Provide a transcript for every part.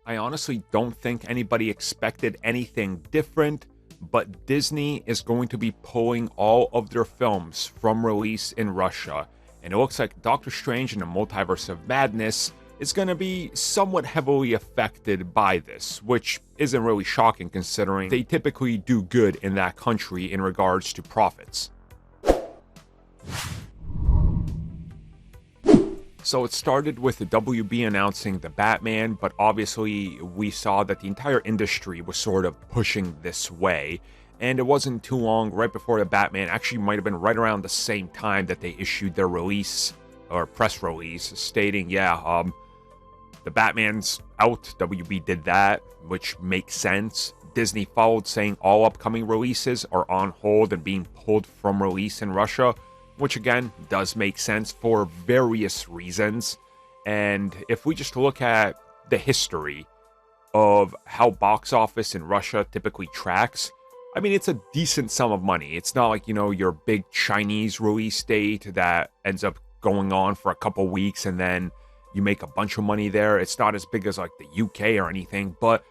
I honestly don't think anybody expected anything different, but Disney is going to be pulling all of their films from release in Russia, and it looks like Doctor Strange and the Multiverse of Madness is going to be somewhat heavily affected by this, which isn't really shocking considering they typically do good in that country in regards to profits. So it started with the WB announcing the Batman, but obviously we saw that the entire industry was sort of pushing this way. And it wasn't too long, right before the Batman, actually might have been right around the same time that they issued their release, or press release, stating, the Batman's out, WB did that, which makes sense. Disney followed saying all upcoming releases are on hold and being pulled from release in Russia, which again does make sense for various reasons. And if we just look at the history of how box office in Russia typically tracks, I mean, it's a decent sum of money. It's not like, your big Chinese release date that ends up going on for a couple weeks and then you make a bunch of money there. It's not as big as like the UK or anything, but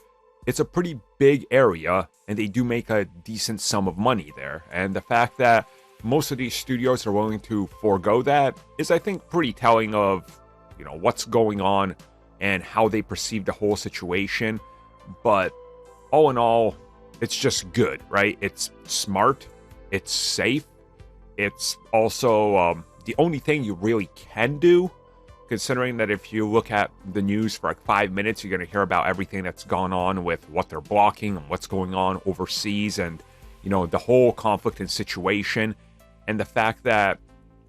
it's a pretty big area and they do make a decent sum of money there. And the fact that most of these studios are willing to forego that is, I think, pretty telling of, what's going on and how they perceive the whole situation. But all in all, it's just good, right? It's smart, it's safe, it's also the only thing you really can do, considering that if you look at the news for like 5 minutes, you're going to hear about everything that's gone on with what they're blocking and what's going on overseas and, the whole conflict and situation. And the fact that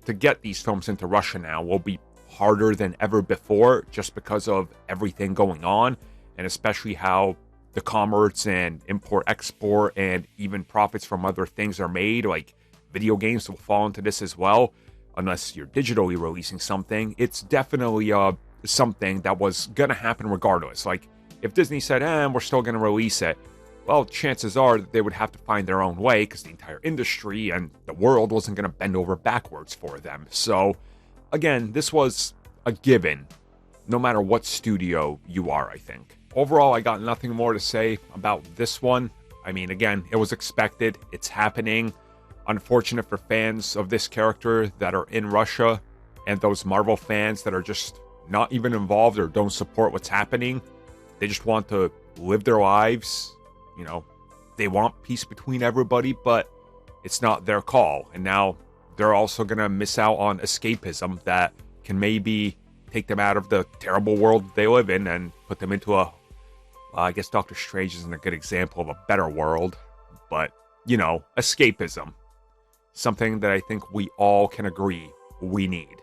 to get these films into Russia now will be harder than ever before just because of everything going on, and especially how the commerce and import-export and even profits from other things are made, like video games will fall into this as well. Unless you're digitally releasing something, it's definitely something that was going to happen regardless. Like, if Disney said, we're still going to release it, well, chances are that they would have to find their own way because the entire industry and the world wasn't going to bend over backwards for them. So, again, this was a given, no matter what studio you are, I think. Overall, I got nothing more to say about this one. I mean, again, it was expected. It's happening. Unfortunate for fans of this character that are in Russia and those Marvel fans that are just not even involved or don't support what's happening. They just want to live their lives. They want peace between everybody, but it's not their call. And now they're also going to miss out on escapism that can maybe take them out of the terrible world they live in and put them into I guess Doctor Strange isn't a good example of a better world, but, escapism. Something that I think we all can agree we need.